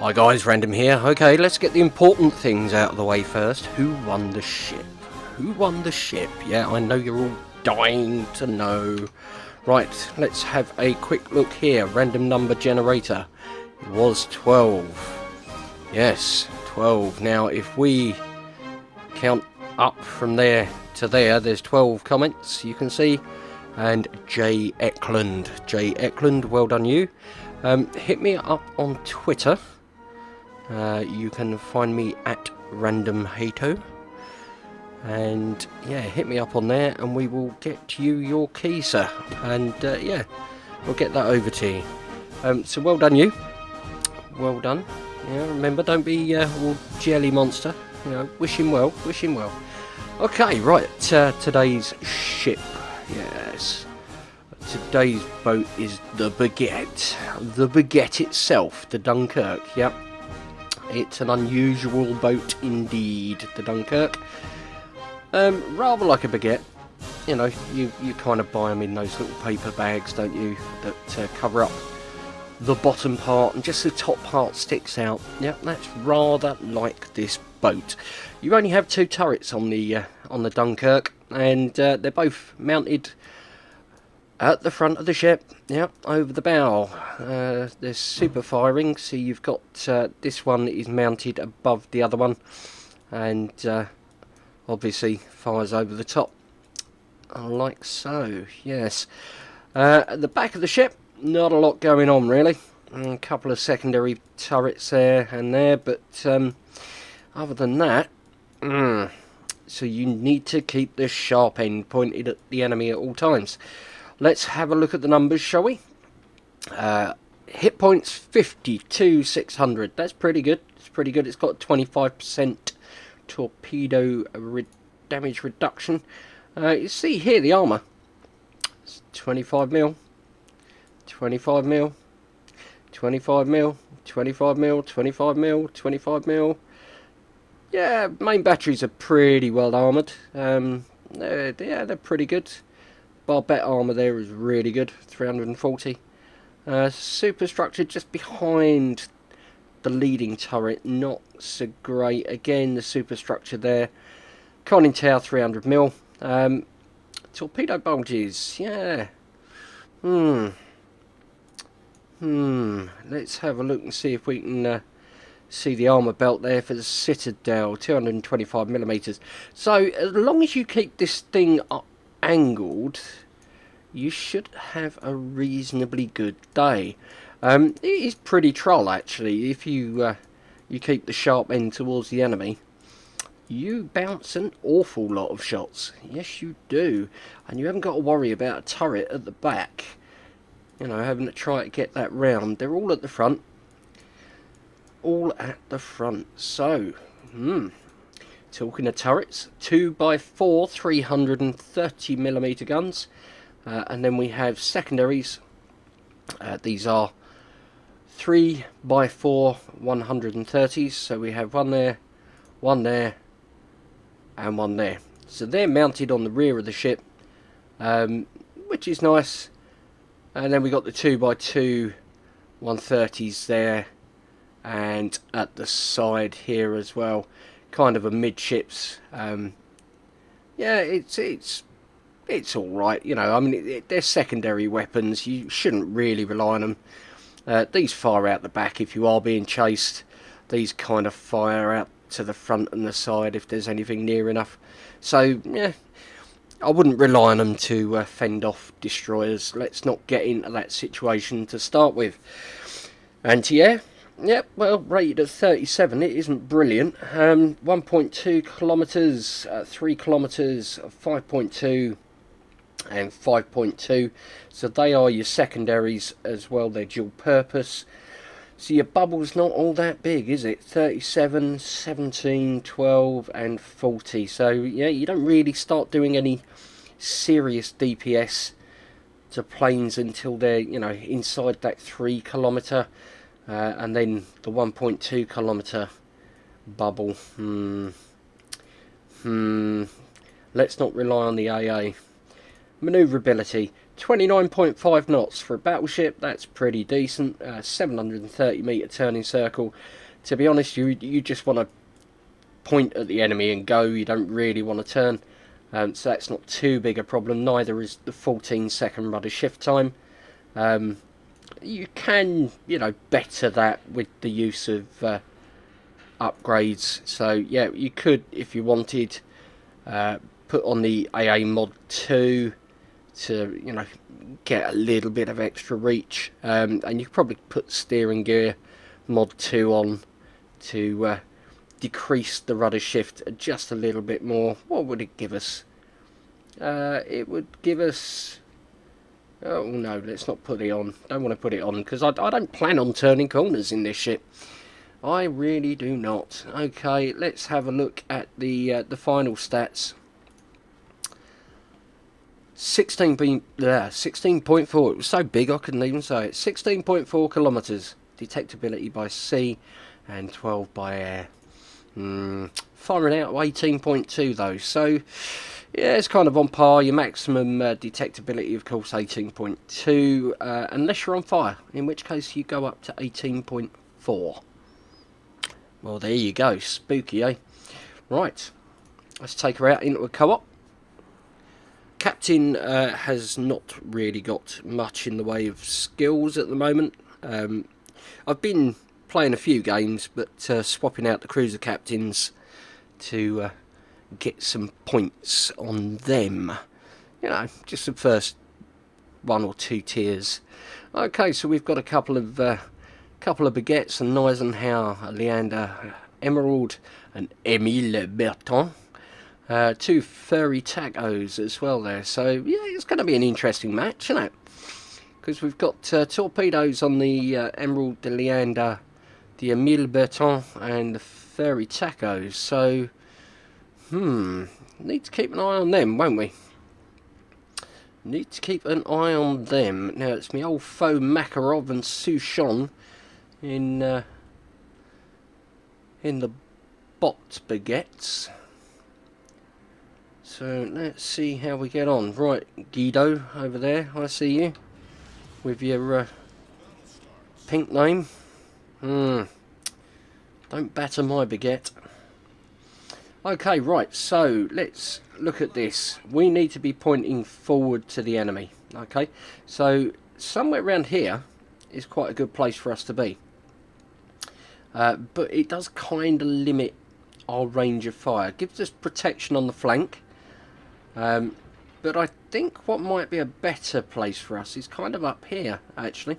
Hi guys, Random here. Okay, let's get the important things out of the way first. Who won the ship? Who won the ship? Yeah, I know you're all dying to know. Right, let's have a quick look here. Random number generator. It was 12. Yes, 12. Now, if we count up from there to there, there's 12 comments, you can see. And J. Eklund. J. Eklund, well done you. Hit me up on Twitter. You can find me at randomhato. And yeah, hit me up on there and we will get you your key, sir. And yeah, we'll get that over to you. So well done you. Well done. Yeah, remember, don't be all jelly monster. You know, wish him well, wish him well. Okay, right, today's ship. Yes. Today's boat is the Baguette. The Baguette itself, the Dunkerque, yep. It's an unusual boat indeed, the Dunkerque. Rather like a Baguette. You know, you kind of buy them in those little paper bags, don't you, that cover up the bottom part and just the top part sticks out. Yep, that's rather like this boat. You only have two turrets on the Dunkerque, and they're both mounted at the front of the ship, yep, over the bow. There's super firing, so you've got this one is mounted above the other one, and obviously fires over the top, like so, yes. At the back of the ship, not a lot going on really. A couple of secondary turrets there and there, but other than that, so you need to keep the sharp end pointed at the enemy at all times. Let's have a look at the numbers, shall we? Hit points 52,600. That's pretty good. It's pretty good. It's got 25% torpedo damage reduction. You see here the armour. It's 25 mil, 25 mil, 25 mil, 25 mil, 25 mil, 25 mil. Yeah, main batteries are pretty well armoured. They're pretty good. Baguette armour there is really good, 340. Superstructure just behind the leading turret, not so great. Again, the superstructure there. Conning tower, 300 mil. Torpedo bulges, yeah. Let's have a look and see if we can see the armour belt there for the Citadel, 225 millimeters. So as long as you keep this thing up angled, you should have a reasonably good day. It is pretty troll actually. If you keep the sharp end towards the enemy, you bounce an awful lot of shots. Yes you do, and you haven't got to worry about a turret at the back, you know, having to try to get that round. They're all at the front, all at the front. So talking of turrets, 2x4 330 millimeter guns, and then we have secondaries. These are 3x4 130s, so we have one there, and one there. So they're mounted on the rear of the ship, which is nice. And then we got the 2x2 130s there, and at the side here as well. Kind of a midships. Yeah, it's all right, you know. I mean, they're secondary weapons. You shouldn't really rely on them. These fire out the back if you are being chased. These kind of fire out to the front and the side if there's anything near enough. So yeah, I wouldn't rely on them to fend off destroyers. Let's not get into that situation to start with. Anti-air. Yep, well, rated at 37, it isn't brilliant. 1.2 kilometres, 3 kilometres, 5.2 and 5.2. So they are your secondaries as well, they're dual purpose. So your bubble's not all that big, is it? 37, 17, 12 and 40. So yeah, you don't really start doing any serious DPS to planes until they're, you know, inside that 3 kilometre. And then the 1.2 kilometre bubble. Let's not rely on the AA. Manoeuvrability, 29.5 knots for a battleship. That's pretty decent. 730 metre turning circle. To be honest, you just want to point at the enemy and go. You don't really want to turn. So that's not too big a problem. Neither is the 14-second rudder shift time. You can, better that with the use of upgrades. So yeah, you could, if you wanted, put on the AA mod 2 to get a little bit of extra reach, and you could probably put steering gear mod 2 on to decrease the rudder shift just a little bit more. What would it give us? It would give us, oh no, let's not put it on. Don't want to put it on because I don't plan on turning corners in this ship. I really do not. Okay, let's have a look at the final stats. 16.4. It was so big I couldn't even say it. 16.4 kilometres. Detectability by sea and 12 by air. Firing out 18.2 though. So yeah, it's kind of on par. Your maximum detectability, of course, 18.2, unless you're on fire, in which case you go up to 18.4. Well, there you go. Spooky, eh? Right, let's take her out into a co-op. Captain has not really got much in the way of skills at the moment. I've been playing a few games, but swapping out the cruiser captains to get some points on them. Just the first 1 or 2 tiers. Okay, so we've got a couple of Baguettes, a Eisenhower, a Leander, Emerald, and Emile Berton. 2 furry tacos as well there. So yeah, it's going to be an interesting match, isn't it? Because we've got torpedoes on the Emerald, the Leander, the Emile Berton, and the furry tacos. So need to keep an eye on them, won't we? Need to keep an eye on them. Now it's my old foe Makarov and Souchon in the bot Baguettes. So let's see how we get on. Right, Guido over there, I see you with your pink name. Don't batter my Baguette. Okay, right, so let's look at this. We need to be pointing forward to the enemy. Okay, so somewhere around here is quite a good place for us to be. But it does kind of limit our range of fire. It gives us protection on the flank. But I think what might be a better place for us is kind of up here, actually.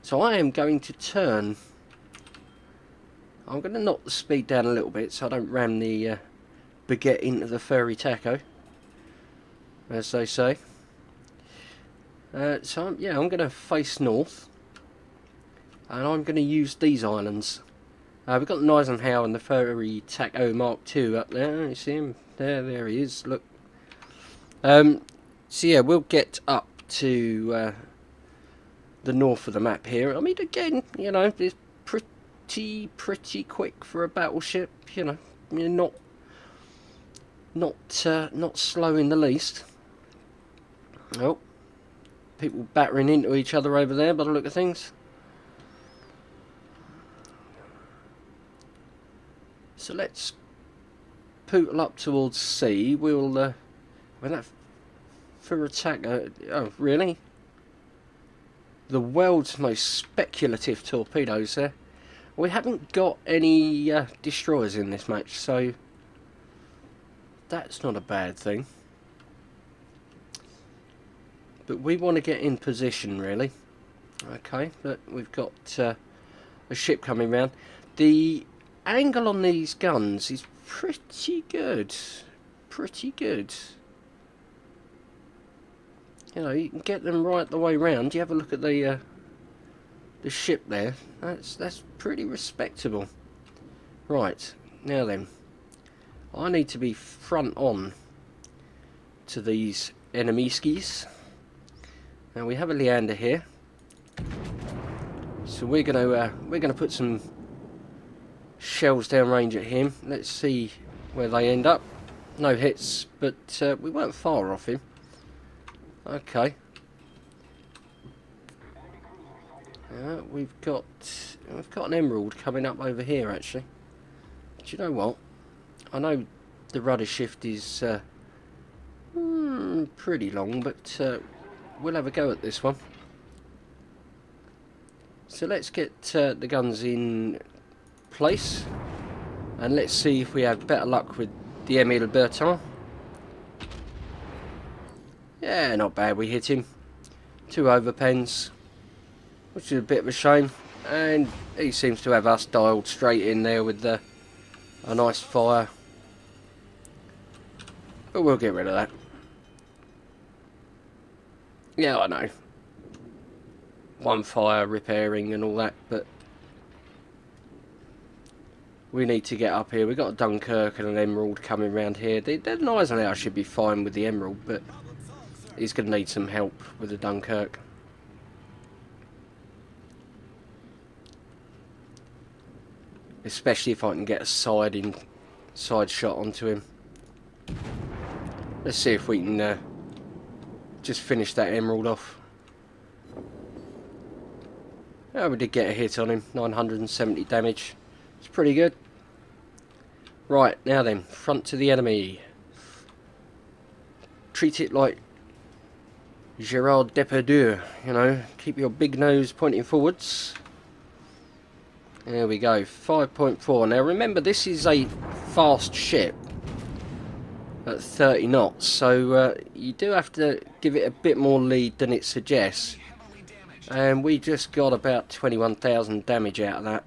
So I am going to turn. I'm going to knock the speed down a little bit so I don't ram the Baguette into the furry taco, as they say. So I'm going to face north, and I'm going to use these islands. We've got the Eisenhower and the furry taco Mark II up there. You see him? There he is. Look. So yeah, we'll get up to the north of the map here. I mean, again, it's pretty quick for a battleship. Not slow in the least. Oh, people battering into each other over there by the look of things. So let's pootle up towards sea. We'll when that for attack. Oh, really? The world's most speculative torpedoes there. We haven't got any destroyers in this match, so that's not a bad thing. But we want to get in position, really. Okay, but we've got a ship coming round. The angle on these guns is pretty good. Pretty good. You can get them right the way round. You have a look at the ship there. That's pretty respectable. Right, now then, I need to be front on to these enemiskis. Now we have a Leander here, so we're gonna put some shells downrange at him. Let's see where they end up. No hits, but we weren't far off him. Okay. We've got an emerald coming up over here actually. Do you know what? I know the rudder shift is pretty long, but we'll have a go at this one. So let's get the guns in place, and let's see if we have better luck with the Emile Bertin. Yeah, not bad. We hit him. 2 overpens, which is a bit of a shame, and he seems to have us dialed straight in there with a nice fire. But we'll get rid of that. Yeah, I know. 1 fire repairing and all that, but we need to get up here. We've got a Dunkerque and an emerald coming around here. The Eisenhower should be fine with the emerald, but he's going to need some help with the Dunkerque. Especially if I can get a side shot onto him. Let's see if we can just finish that emerald off. Oh, we did get a hit on him. 970 damage. It's pretty good. Right, now then, front to the enemy. Treat it like Gerard Depardieu, you know. Keep your big nose pointing forwards. There we go, 5.4. Now remember, this is a fast ship at 30 knots, so you do have to give it a bit more lead than it suggests. And we just got about 21,000 damage out of that,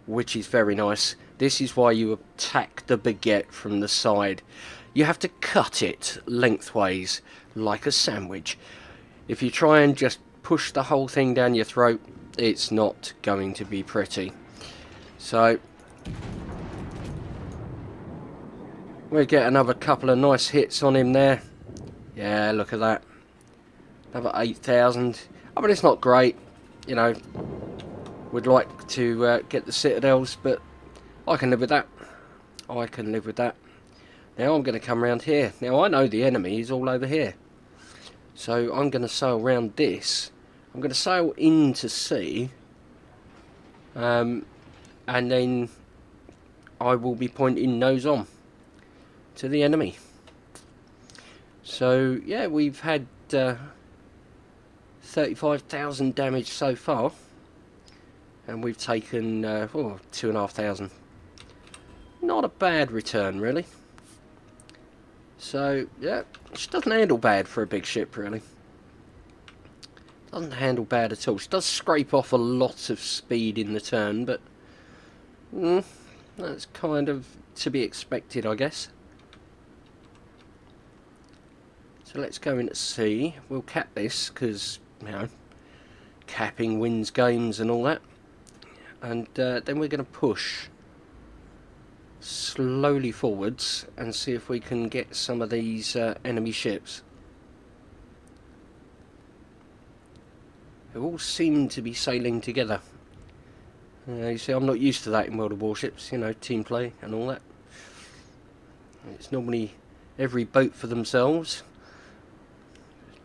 which is very nice. This is why you attack the Baguette from the side. You have to cut it lengthways like a sandwich. If you try and just push the whole thing down your throat, it's not going to be pretty. So we'll get another couple of nice hits on him there. Yeah, look at that. Another 8,000. I mean, it's not great, you know. Would like to get the citadels, but I can live with that. I can live with that. Now I'm going to come around here. Now I know the enemy is all over here, so I'm going to sail around this. I'm going to sail in to sea, and then I will be pointing nose on to the enemy. So yeah, we've had 35,000 damage so far, and we've taken 2,500. Not a bad return, really. So yeah, she doesn't handle bad for a big ship, really. Doesn't handle bad at all. She does scrape off a lot of speed in the turn, but that's kind of to be expected, I guess. So let's go into sea. We'll cap this because, you know, capping wins games and all that. And then we're going to push slowly forwards and see if we can get some of these enemy ships. They all seem to be sailing together. You see, I'm not used to that in World of Warships, you know, team play and all that. It's normally every boat for themselves.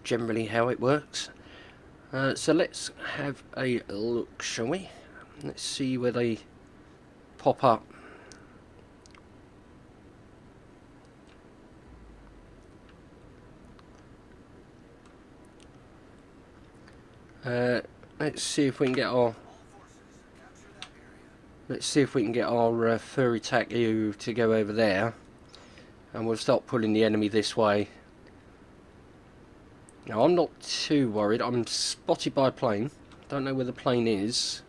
Generally how it works. So let's have a look, shall we? Let's see where they pop up. Let's see if we can get our furry tack EU to go over there, and we'll start pulling the enemy this way. Now I'm not too worried. I'm spotted by a plane. Don't know where the plane is.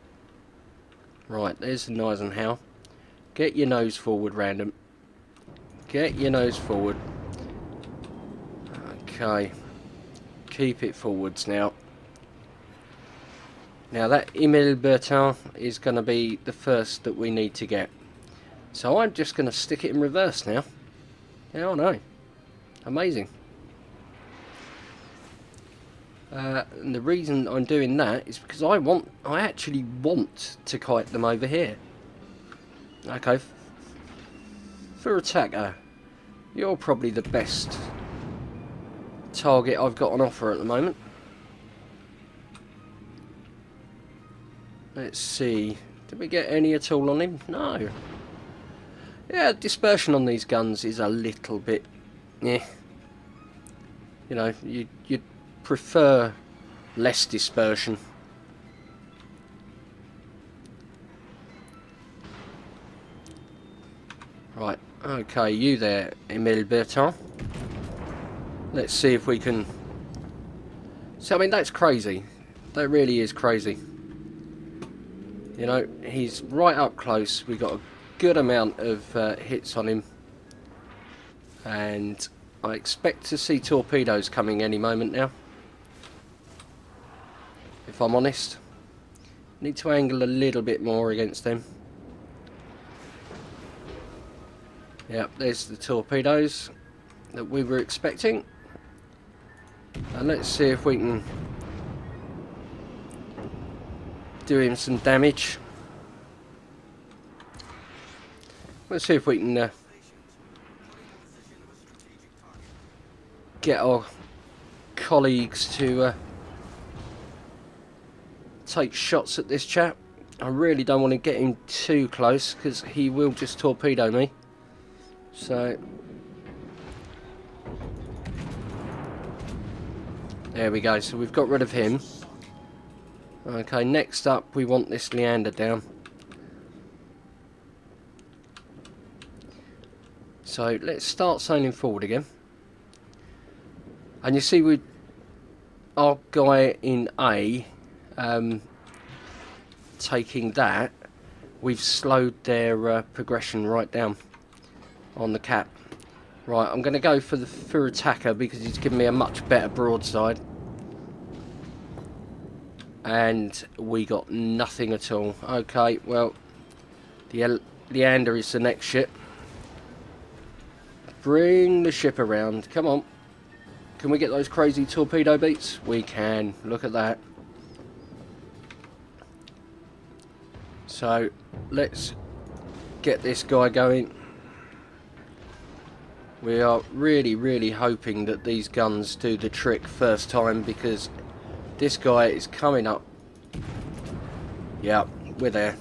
Right, there's the Eisenhower. Get your nose forward, random. Get your nose forward. Okay. Keep it forwards now. Now that Emile Bertin is going to be the first that we need to get. So I'm just going to stick it in reverse now. Yeah, I know. Amazing. And the reason I'm doing that is because I actually want to kite them over here. Okay. For attacker, you're probably the best target I've got on offer at the moment. Let's see. Did we get any at all on him? No. Yeah, dispersion on these guns is a little bit... eh. You know, you'd prefer less dispersion. Right, okay, you there, Emile Bertin. Let's see if we can... So, I mean, that's crazy. That really is crazy. You know, he's right up close. We got a good amount of hits on him. And I expect to see torpedoes coming any moment now. If I'm honest. Need to angle a little bit more against them. Yep, there's the torpedoes that we were expecting. And let's see if we can do him some damage. Let's see if we can get our colleagues to take shots at this chap. I really don't want to get him too close because he will just torpedo me. So there we go, so we've got rid of him. Okay, next up we want this Leander down. So let's start sailing forward again. And you see our guy in A taking that, we've slowed their progression right down on the cap. Right, I'm going to go for the attacker because he's given me a much better broadside. And we got nothing at all. Okay, well, the Leander is the next ship. Bring the ship around. Come on. Can we get those crazy torpedo beats? We can. Look at that. So, let's get this guy going. We are really hoping that these guns do the trick first time because this guy is coming up. Yeah, we're there.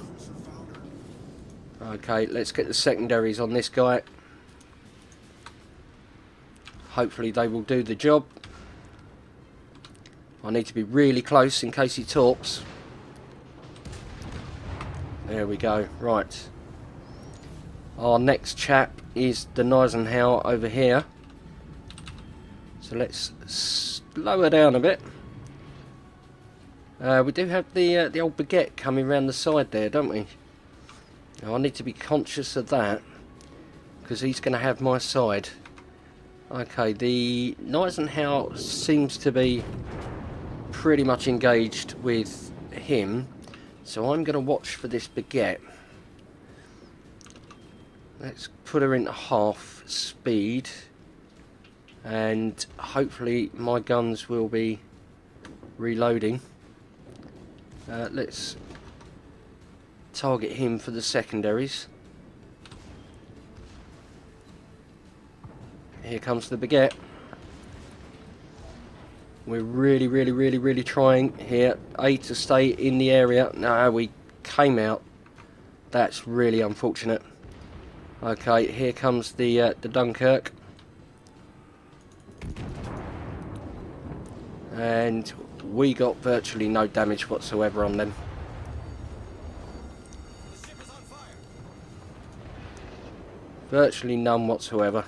Okay, let's get the secondaries on this guy. Hopefully they will do the job. I need to be really close in case he torps. There we go. Right. Our next chap is the Eisenhower over here. So let's slow her down a bit. We do have the old Baguette coming around the side there, don't we? Now, I need to be conscious of that because he's going to have my side. Okay, the Eisenhower seems to be pretty much engaged with him, so I'm going to watch for this Baguette. Let's put her into half speed and hopefully my guns will be reloading. Let's target him for the secondaries. Here comes the Baguette. We're really trying here. A, to stay in the area. No, we came out. That's really unfortunate. Okay, here comes the Dunkerque. And we got virtually no damage whatsoever on them. Virtually none whatsoever.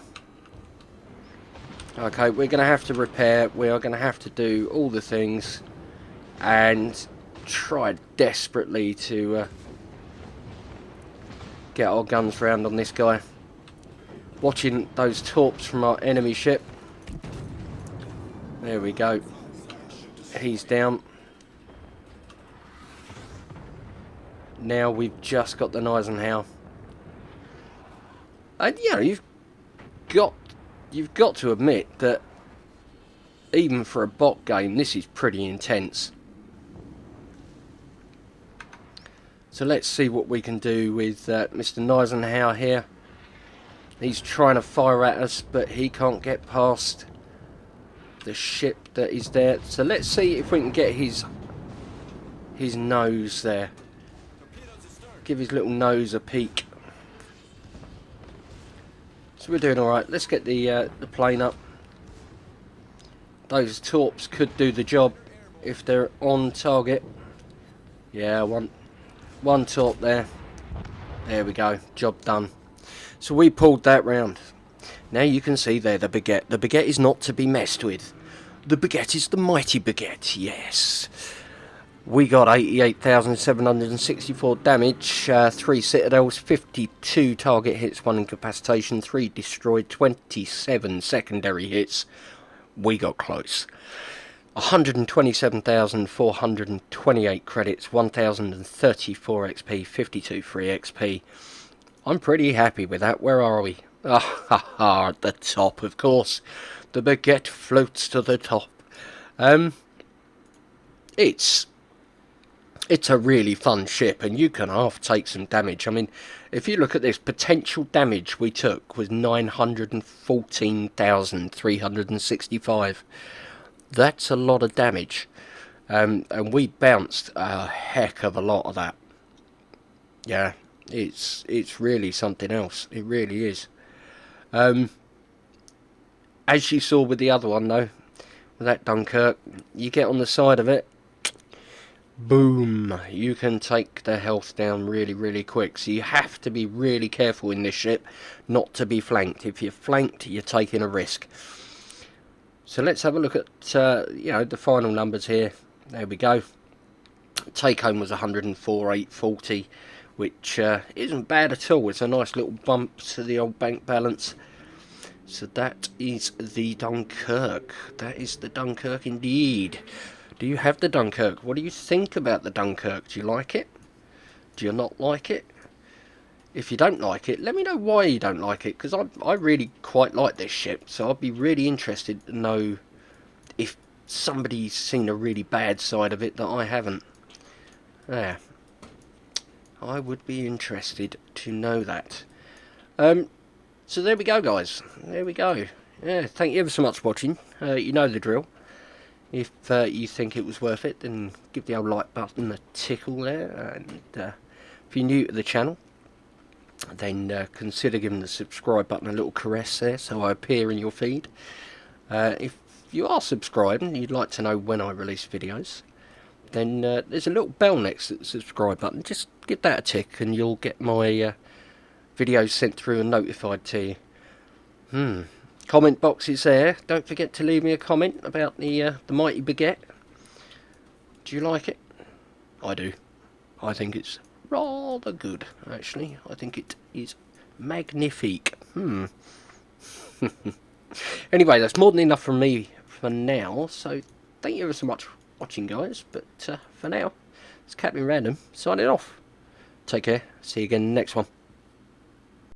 Okay, we're going to have to repair. We are going to have to do all the things. And try desperately to get our guns round on this guy. Watching those torps from our enemy ship. There we go. He's down. Now we've just got the Eisenhower. And you know, you've got to admit that even for a bot game, this is pretty intense. So let's see what we can do with Mr. Eisenhower here. He's trying to fire at us, but he can't get past the ship that is there. So let's see if we can get his nose there. Give his little nose a peek. So we're doing alright. Let's get the plane up. Those torps could do the job if they're on target. Yeah, one torp there. There we go. Job done. So we pulled that round. Now you can see there the Baguette. The Baguette is not to be messed with. The Baguette is the mighty Baguette, yes. We got 88,764 damage, 3 citadels, 52 target hits, 1 incapacitation, 3 destroyed, 27 secondary hits. We got close. 127,428 credits, 1,034 XP, 52 free XP. I'm pretty happy with that. Where are we? At the top, of course. The Baguette floats to the top. It's a really fun ship, and you can half take some damage. I mean, if you look at this, potential damage we took was 914,365. That's a lot of damage. And we bounced a heck of a lot of that. Yeah, it's really something else. It really is. As you saw with the other one, though, with that Dunkerque, you get on the side of it, boom, you can take the health down really, really quick. So you have to be really careful in this ship not to be flanked. If you're flanked, you're taking a risk. So let's have a look at you know, the final numbers here. There we go. Take home was 104,840, which isn't bad at all. It's a nice little bump to the old bank balance. So that is the Dunkerque. That is the Dunkerque indeed. Do you have the Dunkerque? What do you think about the Dunkerque? Do you like it? Do you not like it? If you don't like it, let me know why you don't like it, because I really quite like this ship. So I'd be really interested to know if somebody's seen a really bad side of it that I haven't. Yeah, I would be interested to know that. So there we go, guys. There we go. Yeah, thank you ever so much for watching. You know the drill. If you think it was worth it, then give the old like button a tickle there. And if you're new to the channel, then consider giving the subscribe button a little caress there, so I appear in your feed. If you are subscribed and you'd like to know when I release videos, then there's a little bell next to the subscribe button. Just give that a tick and you'll get my videos sent through and notified to you. Comment box is there. Don't forget to leave me a comment about the mighty Baguette. Do you like it? I do. I think it's rather good, actually. I think it is magnifique. Anyway, that's more than enough from me for now. So thank you ever so much for watching, guys. But for now, it's Captain Random signing off. Take care. See you again in the next one.